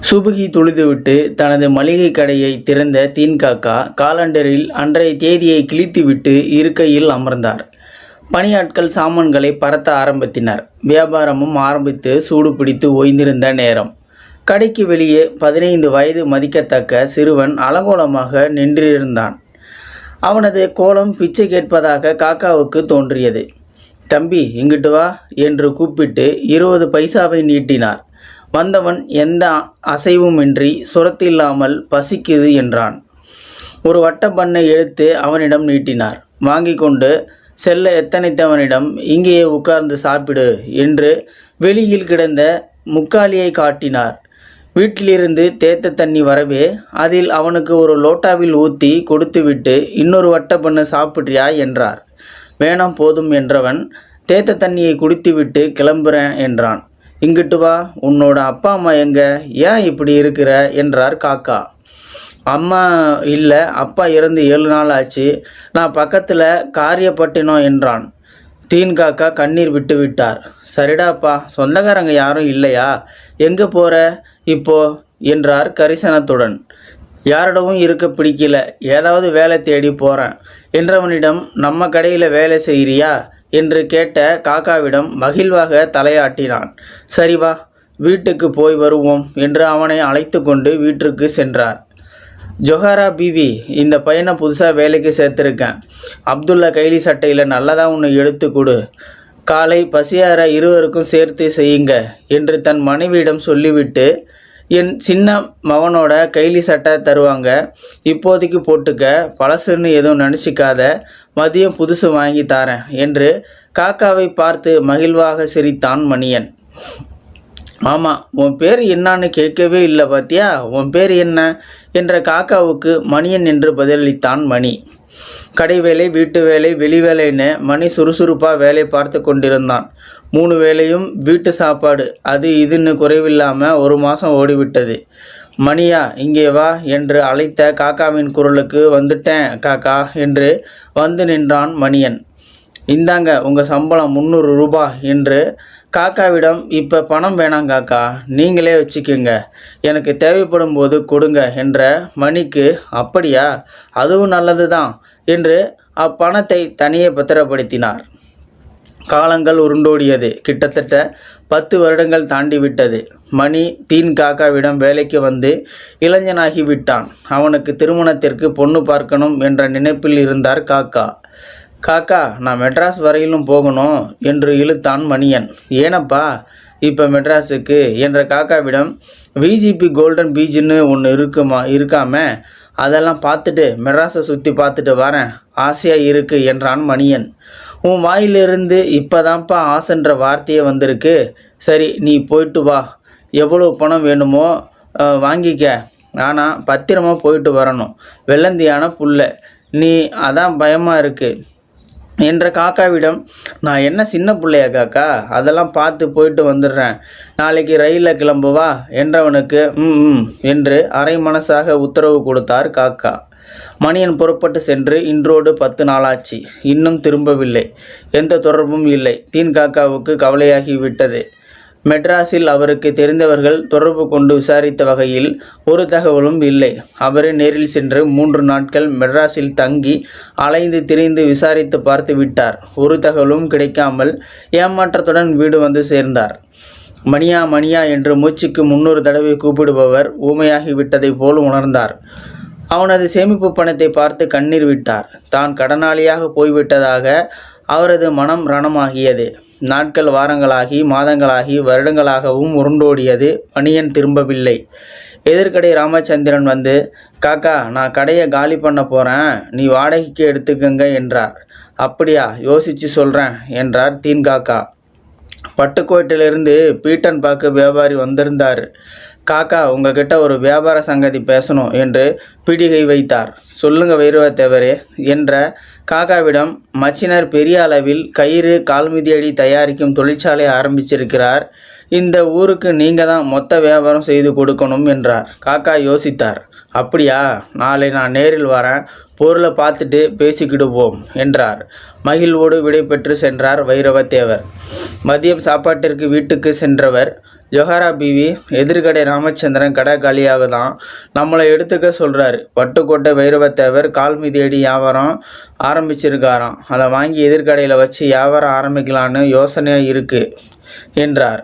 சுபுகி தொழுதுவிட்டு தனது மளிகை கடையை திறந்த தீன்காக்கா காலண்டரில் அன்றைய தேதியை கிழித்துவிட்டு இருக்கையில் அமர்ந்தார். பணியாட்கள் சாமான்களை பரத்த ஆரம்பித்தனர். வியாபாரமும் ஆரம்பித்து சூடு பிடித்து ஓய்ந்திருந்த நேரம். கடைக்கு வெளியே 15 வயது மதிக்கத்தக்க சிறுவன் அலங்கோலமாக நின்றிருந்தான். அவனது கோலம் பிச்சை கேட்பதாக காக்காவுக்கு தோன்றியது. தம்பி, இங்கிட்டு வா என்று கூப்பிட்டு 20 பைசாவை நீட்டினார். வந்தவன் எந்த அசைவுமின்றி சுரத்தில்லாமல் பசிக்குது என்றான். ஒரு வட்ட பண்ணை எடுத்து அவனிடம் நீட்டினார். வாங்கி கொண்டு செல்ல எத்தனைத்தவனிடம் இங்கேயே உட்கார்ந்து சாப்பிடு என்று வெளியில் கிடந்த முக்காலியை காட்டினார். வீட்டிலிருந்து தேத்த தண்ணி வரவே அதில் அவனுக்கு ஒரு லோட்டாவில் ஊற்றி கொடுத்துவிட்டு இன்னொரு வட்ட பண்ணு சாப்பிட்றியா என்றார். வேணாம் போதும் என்றவன் தேத்த தண்ணியை குடித்துவிட்டு கிளம்புறேன் என்றான். இங்கிட்டு வா, உன்னோட அப்பா அம்மா எங்க, ஏன் இப்படி இருக்கிற என்றார் காக்கா. அம்மா இல்லை, அப்பா இறந்து 7 நாள் ஆச்சு, நான் பக்கத்தில் காரியப்பட்டினம் என்றான். தீன்காக்கா கண்ணீர் விட்டு விட்டார். சரிடாப்பா, சொந்தக்காரங்க யாரும் இல்லையா, எங்கே போகிற இப்போ என்றார் கரிசனத்துடன். யாரிடமும் இருக்க பிடிக்கல, ஏதாவது வேலை தேடி போகிறேன் என்றவனிடம் நம்ம கடையில் வேலை செய்கிறியா என்று கேட்ட காக்காவிடம் மகிழ்வாக தலையாட்டினான். சரி வா, வீட்டுக்கு போய் வருவோம் என்று அவனை அழைத்து கொண்டு வீட்டிற்கு சென்றார். ஜொஹாரா பீவி, இந்த பையனை புதுசாக வேலைக்கு சேர்த்துருக்கேன். அப்துல்லா கைலி சட்டையில் நல்லதாக ஒன்று எடுத்து கொடு. காலை பசியார இருவருக்கும் சேர்த்து செய்யுங்க என்று தன் மனைவியிடம் சொல்லிவிட்டு, என் சின்ன மகனோட கைலி சட்டை தருவாங்க, இப்போதைக்கு போட்டுக்க, பழசுன்னு எதுவும் நினச்சிக்காத, மதியம் புதுசு வாங்கி தாரேன் என்று காக்காவை பார்த்து மகிழ்வாக சிரித்தான் மணியன். ஆமாம், உன் பேர் என்னான்னு கேட்கவே இல்லை பாத்தியா, உன் பேர் என்ன என்ற காக்காவுக்கு மணியன் என்று பதிலளித்தான் மணி. கடை வேலை, வீட்டு வேலை, வெளி வேலைன்னு மணி சுறுசுறுப்பாக வேலை பார்த்து கொண்டிருந்தான். 3 வேளையும் வீட்டு சாப்பாடு அது இதுன்னு குறைவில்லாமல் 1 மாதம் ஓடிவிட்டது. மணியா, இங்கே வா என்று அழைத்த காக்காவின் குரலுக்கு வந்துட்டேன் காக்கா என்று வந்து நின்றான் மணியன். இந்தாங்க உங்கள் சம்பளம் 300 ரூபாய் என்று காக்காவிடம். இப்போ பணம் வேணாம் காக்கா, நீங்களே வச்சுக்கோங்க, எனக்கு தேவைப்படும் போது கொடுங்க என்ற மணிக்கு, அப்படியா, அதுவும் நல்லது தான் என்று அப்பணத்தை தனியே பத்திரப்படுத்தினார். காலங்கள் உருண்டோடியது. கிட்டத்தட்ட 10 வருடங்கள் தாண்டிவிட்டது. மணி தீன் காக்காவிடம் வேலைக்கு வந்து இளைஞனாகி விட்டான். அவனுக்கு திருமணத்திற்கு பொண்ணு பார்க்கணும் என்ற நினைப்பில் இருந்தார் காக்கா. காக்கா, நான் மெட்ராஸ் வரையிலும் போகணும் என்று இழுத்தான் மணியன். ஏனப்பா இப்போ மெட்ராஸுக்கு என்ற காக்காவிடம், விஜிபி கோல்டன் பீச்சுன்னு ஒன்று இருக்காம, அதெல்லாம் பார்த்துட்டு மெட்ராஸை சுற்றி பார்த்துட்டு வரேன், ஆசையாக இருக்கு என்றான் மணியன். உன் வாயிலிருந்து இப்போதான்ப்பா ஆசைன்ற வார்த்தையே வந்திருக்கு. சரி, நீ போயிட்டு வா, எவ்வளோ பணம் வேணுமோ வாங்கிக்க, ஆனால் பத்திரமா போயிட்டு வரணும், வெள்ளந்தியான புள்ள நீ, அதான் பயமாக இருக்குது என்ற காக்காவிடம், நான் என்ன சின்ன பிள்ளையா காக்கா, அதெல்லாம் பார்த்து போயிட்டு வந்துடுறேன், நாளைக்கு ரயிலில் கிளம்புவா என்றவனுக்கு என்று அரை மனசாக உத்தரவு கொடுத்தார் காக்கா. மணியன் புறப்பட்டு சென்று இன்றோடு 10 நாளாச்சு. இன்னும் திரும்பவில்லை. எந்த தொடர்பும் இல்லை. தீன் காக்காவுக்கு கவலையாகி விட்டது. மெட்ராஸில் அவருக்கு தெரிந்தவர்கள் தொடர்பு கொண்டு விசாரித்த வகையில் ஒரு தகவலும் இல்லை. அவரே நேரில் சென்று 3 நாட்கள் மெட்ராஸில் தங்கி அலைந்து திரிந்து விசாரித்து பார்த்து விட்டார். ஒரு தகவலும் கிடைக்காமல் ஏமாற்றத்துடன் வீடு வந்து சேர்ந்தார். மணியா மணியா என்று மூச்சுக்கு 300 தடவை கூப்பிடுபவர் ஊமையாகி விட்டதை போல் உணர்ந்தார். அவனது சேமிப்பு பணத்தை பார்த்து கண்ணீர் விட்டார். தான் கடனாளியாக போய்விட்டதாக அவரது மனம் ரணமாகியது. நாட்கள் வாரங்களாகி மாதங்களாகி வருடங்களாகவும் உருண்டோடியது. மணியன் திரும்பவில்லை. எதிர்கடை ராமச்சந்திரன் வந்து, காக்கா, நான் கடையை காலி பண்ண போகிறேன், நீ வாடகைக்கு எடுத்துக்கங்க என்றார். அப்படியா, யோசித்து சொல்கிறேன் என்றார் தீன் காக்கா. பட்டுக்கோட்டையிலிருந்து பீட்டன் பாக்கு வியாபாரி வந்திருந்தார். காக்கா, உங்ககிட்ட ஒரு வியாபார சங்கதி பேசணும் என்று பிடிகை வைத்தார். சொல்லுங்க வைரவத்தேவரே என்ற காக்காவிடம், மச்சினர் பெரிய அளவில் கயிறு கால்மிதியடி தயாரிக்கும் தொழிற்சாலை ஆரம்பிச்சிருக்கிறார். இந்த ஊருக்கு நீங்கள் தான் மொத்த வியாபாரம் செய்து கொடுக்கணும் என்றார். காக்கா யோசித்தார். அப்படியா, நாளை நான் நேரில் வரேன், பொருளை பார்த்துட்டு பேசிக்கிடுவோம் என்றார். மகிழ்வோடு விடைபெற்று சென்றார் வைரவத்தேவர். மதியம் சாப்பாட்டிற்கு வீட்டுக்கு சென்றவர், ஜொஹாரா பீவி, எதிர்கடை ராமச்சந்திரன் கடை காலியாக தான் நம்மளை எடுத்துக்க சொல்கிறாரு. பட்டுக்கோட்டை வைரவத்தேவர் கால் மிதியடி வியாபாரம் ஆரம்பிச்சிருக்காராம். அதை வாங்கி எதிர்கடையில் வச்சு வியாபாரம் ஆரம்பிக்கலான்னு யோசனை இருக்குது என்றார்.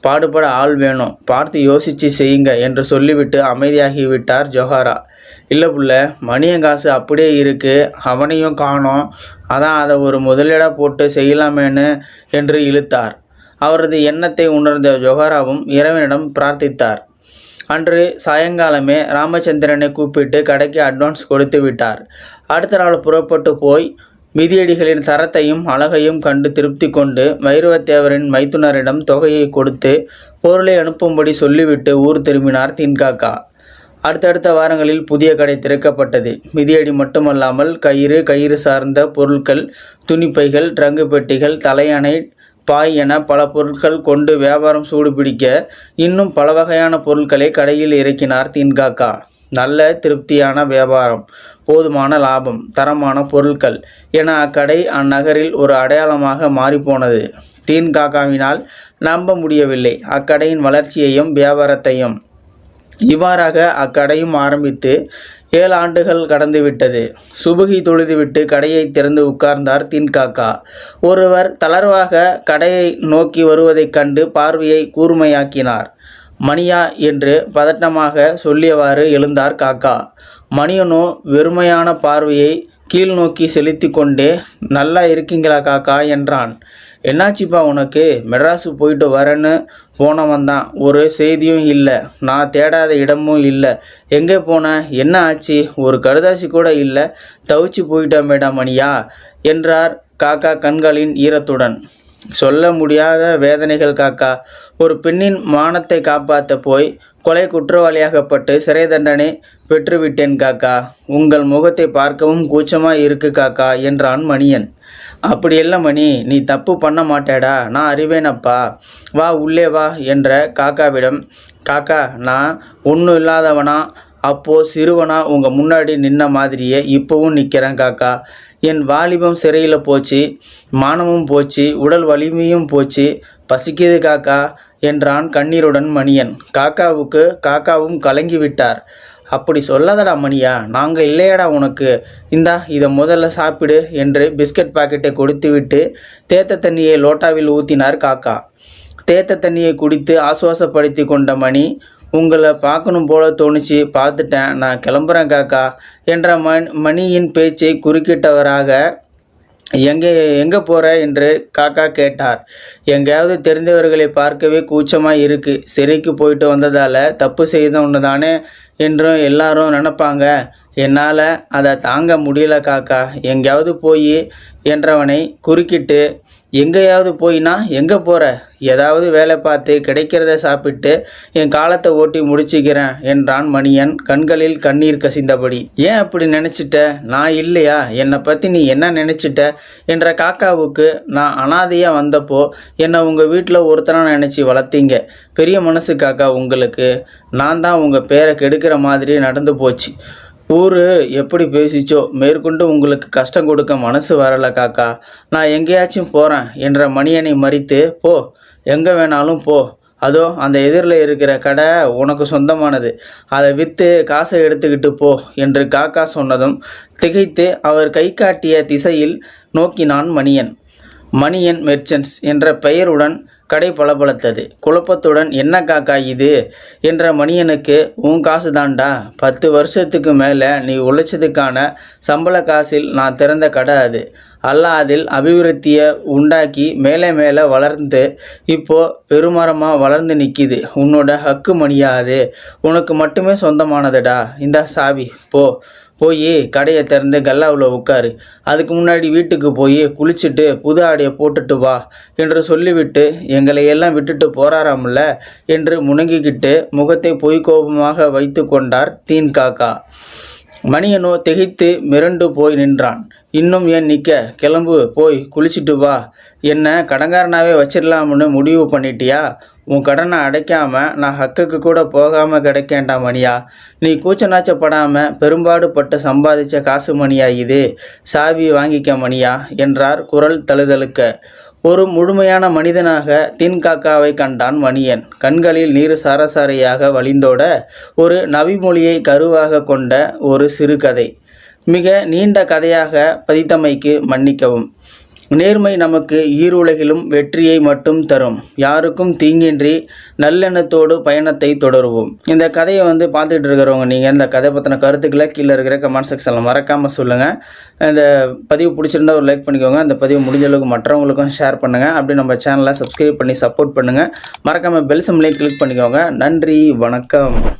பாடுபட ஆள் வேணும், பார்த்து யோசித்து செய்யுங்க என்று சொல்லிவிட்டு அமைதியாகிவிட்டார் ஜொஹாரா. இல்லை புள்ள, மணியங்காசு அப்படியே இருக்குது, அவனையும் காணோம், அதான் அதை ஒரு முதலீடாக போட்டு செய்யலாமேன்னு என்று இழுத்தார். அவரது எண்ணத்தை உணர்ந்த ஜொஹாராவும் இறைவனிடம் பிரார்த்தித்தார். அன்று சாயங்காலமே ராமச்சந்திரனை கூப்பிட்டு கடைக்கு அட்வான்ஸ் கொடுத்து விட்டார். அடுத்த நாள் புறப்பட்டு போய் மிதியடிகளின் தரத்தையும் அழகையும் கண்டு திருப்தி கொண்டு வைரவத்தேவரின் மைத்துனரிடம் தொகையை கொடுத்து பொருளை அனுப்பும்படி சொல்லிவிட்டு ஊர் திரும்பினார் தீன்காக்கா. அடுத்தடுத்த வாரங்களில் புதிய கடை திறக்கப்பட்டது. மிதியடி மட்டுமல்லாமல் கயிறு சார்ந்த பொருட்கள், துணிப்பைகள், ட்ரங்கு பெட்டிகள், தலையணை, பாய் என பல பொருட்கள் கொண்டு வியாபாரம் சூடுபிடிக்க இன்னும் பல வகையான பொருட்களை கடையில் இறக்கினார் தீன்காக்கா. நல்ல திருப்தியான வியாபாரம், போதுமான லாபம், தரமான பொருட்கள் என அக்கடை அந்நகரில் ஒரு அடையாளமாக மாறிப்போனது. தீன்காக்காவினால் நம்ப முடியவில்லை அக்கடையின் வளர்ச்சியையும் வியாபாரத்தையும். இவ்வாறாக அக்கடையும் ஆரம்பித்து 7 ஆண்டுகள் கடந்துவிட்டது. சுபுகி தொழுதுவிட்டு கடையை திறந்து உட்கார்ந்தார் தீன்காக்கா. ஒருவர் தளர்வாக கடையை நோக்கி வருவதைக் கண்டு பார்வையை கூர்மையாக்கினார். மணியா என்று பதட்டமாக சொல்லியவாறு எழுந்தார் காக்கா. மணியனோ வெறுமையான பார்வையை கீழ் நோக்கி செலுத்தி கொண்டே, நல்லா இருக்கீங்களா காக்கா என்றான். என்னாச்சுப்பா உனக்கு? மெட்ராஸு போயிட்டு வரேன்னு போனவன் தான், ஒரு செய்தியும் இல்லை, நான் தேடாத இடமும் இல்லை. எங்கே போனேன்? என்ன ஆச்சு? ஒரு கடுதாசி கூட இல்லை, தவிச்சு போயிட்டேன் மேடம் மணியா என்றார் காக்கா கண்களின் ஈரத்துடன். சொல்ல முடியாத வேதனைகள் காக்கா. ஒரு பெண்ணின் மானத்தை காப்பாற்ற போய் கொலை குற்றவாளியாகப்பட்டு சிறை தண்டனை பெற்றுவிட்டேன் காக்கா. உங்கள் முகத்தை பார்க்கவும் கூச்சமாக இருக்கு காக்கா என்றான் மணியன். அப்படியல்ல மணி, நீ தப்பு பண்ண மாட்டேடா, நான் அறிவேனப்பா, வா உள்ளே வா என்ற காக்காவிடம், காக்கா நான் ஒன்றும் இல்லாதவனா, அப்போது சிறுவனா உங்கள் முன்னாடி நின்ன மாதிரியே இப்போவும் நிற்கிறேன் காக்கா. என் வாலிபம் சிறையில் போச்சு, மானமும் போச்சு, உடல் வலிமையும் போச்சு, பசிக்குது காக்கா என்றான் கண்ணீருடன் மணியன். காக்காவும் கலங்கிவிட்டார். அப்படி சொல்லாதடா மணியா, நாங்கள் இல்லையடா உனக்கு, இந்தா இதை முதல்ல சாப்பிடு என்று பிஸ்கட் பாக்கெட்டை கொடுத்துவிட்டு தேத்த தண்ணியை லோட்டாவில் ஊற்றினார் காக்கா. தேத்த தண்ணியை குடித்து ஆசுவாசப்படுத்தி கொண்ட மணி, உங்களை பார்க்கணும் போல தோணுச்சு, பார்த்துட்டேன், நான் கிளம்புறேன் காக்கா என்ற மணியின் பேச்சை குறுக்கிட்டவராக, எங்கே போகிற என்று காக்கா கேட்டார். எங்கேயாவது தெரிந்தவர்களை பார்க்கவே கூச்சமாக இருக்குது, சிறைக்கு போயிட்டு வந்ததால் தப்பு செய்தவனு தானே என்றும் எல்லாரும் நினப்பாங்க, என்னால் அதை தாங்க முடியல காக்கா, எங்கேயாவது போய் என்றவனை குறுக்கிட்டு, எங்கேயாவது போயினா எங்கே போகிற? ஏதாவது வேலை பார்த்து கிடைக்கிறத சாப்பிட்டு என் காலத்தை ஓட்டி முடிச்சுக்கிறேன் என்றான் மணியன் கண்களில் கண்ணீர் கசிந்தபடி. ஏன் அப்படி நினச்சிட்ட? நான் இல்லையா? என்னை பற்றி நீ என்ன நினச்சிட்ட என்ற காக்காவுக்கு, நான் அனாதையாக வந்தப்போ என்னை உங்கள் வீட்டில் ஒருத்தனாக நினச்சி வளர்த்தீங்க, பெரிய மனசு காக்கா உங்களுக்கு, நான் தான் உங்கள் பேரை கெடுக்கிற மாதிரி நடந்து போச்சு. ஊர் எப்படி பேசிச்சோ, மேற்கொண்டு உங்களுக்கு கஷ்டம் கொடுக்க மனசு வரலை காக்கா, நான் எங்கேயாச்சும் போகிறேன் என்ற மணியனை மறித்து, போ, எங்கே வேணாலும் போ, அதோ அந்த எதிரில் இருக்கிற கடை உனக்கு சொந்தமானது, அதை விற்று காசை எடுத்துக்கிட்டு போ என்று காக்கா சொன்னதும் திகைத்து அவர் கை காட்டிய திசையில் நோக்கினான் மணியன். மணியன் மெர்ச்சன்ட்ஸ் என்ற பெயருடன் கடை பளபளத்தது. குழப்பத்துடன், என்ன காக்கா இது என்ற மணியனுக்கு, உன் காசு தாண்டா, 10 வருஷத்துக்கு மேலே நீ உழைச்சதுக்கான சம்பள காசில் நான் திறந்த கடை அது. அல்லாஹ் அதில் அபிவிருத்தியை உண்டாக்கி மேலே வளர்ந்து இப்போது பெருமரமாக வளர்ந்து நிற்கிது. உன்னோட ஹக்கு மணியா அது, உனக்கு மட்டுமே சொந்தமானதுடா. இந்த சாவி, போய் கடையை திறந்து கல்லாவில் உட்காரு, அதுக்கு முன்னாடி வீட்டுக்கு போய் குளிச்சுட்டு புது ஆடையை போட்டுட்டு வா என்று சொல்லிவிட்டு எங்களையெல்லாம் விட்டுட்டு போறாராம்ல என்று முணங்கிக்கிட்டு முகத்தை பொய்கோபமாக வைத்து கொண்டார் தீன்காக்கா. மணியனோ திகைத்து மிரண்டு போய் நின்றான். இன்னும் ஏன் நிற்க? கிளம்பு, போய் குளிச்சுட்டு வா. என்ன கடங்காரனாவே வச்சிடலாம்னு முடிவு பண்ணிட்டியா? உன் கடனை அடைக்காமல் நான் ஹக்குக்கு கூட போகாமல் கிடைக்கேன்டா மணியா. நீ கூச்சநாச்சப்படாமல் பெரும்பாடுபட்டு சம்பாதிச்ச காசு மணியா இது. சாவி வாங்கிக்க மணியா என்றார் குரல் தழுதழுக்க. ஒரு முழுமையான மனிதனாக தீன்காக்காவை கண்டான் மணியன். கண்களில் நீர் சரசரையாக வழிந்தோட ஒரு நவிமொழியை கருவாக கொண்ட ஒரு சிறுகதை. மிக நீண்ட கதையாக பதித்தமைக்கு மன்னிக்கவும். நேர்மை நமக்கு ஈருலகிலும் வெற்றியை மட்டும் தரும். யாருக்கும் தீங்கின்றி நல்லெண்ணத்தோடு பயணத்தை தொடருவோம். இந்த கதையை பார்த்துட்டு இருக்கிறவங்க நீங்கள் இந்த கதை பற்றின கருத்துக்களை கீழே இருக்கிற கமெண்ட் செக்ஷனில் மறக்காமல் சொல்லுங்கள். இந்த பதிவு பிடிச்சிருந்தா ஒரு லைக் பண்ணிக்கோங்க. அந்த பதிவு முடிஞ்ச அளவுக்கு மற்றவங்களுக்கும் ஷேர் பண்ணுங்கள். அப்படி நம்ம சேனலை சப்ஸ்கிரைப் பண்ணி சப்போர்ட் பண்ணுங்கள். மறக்காமல் பெல் சிம்பலை கிளிக் பண்ணிக்கோங்க. நன்றி, வணக்கம்.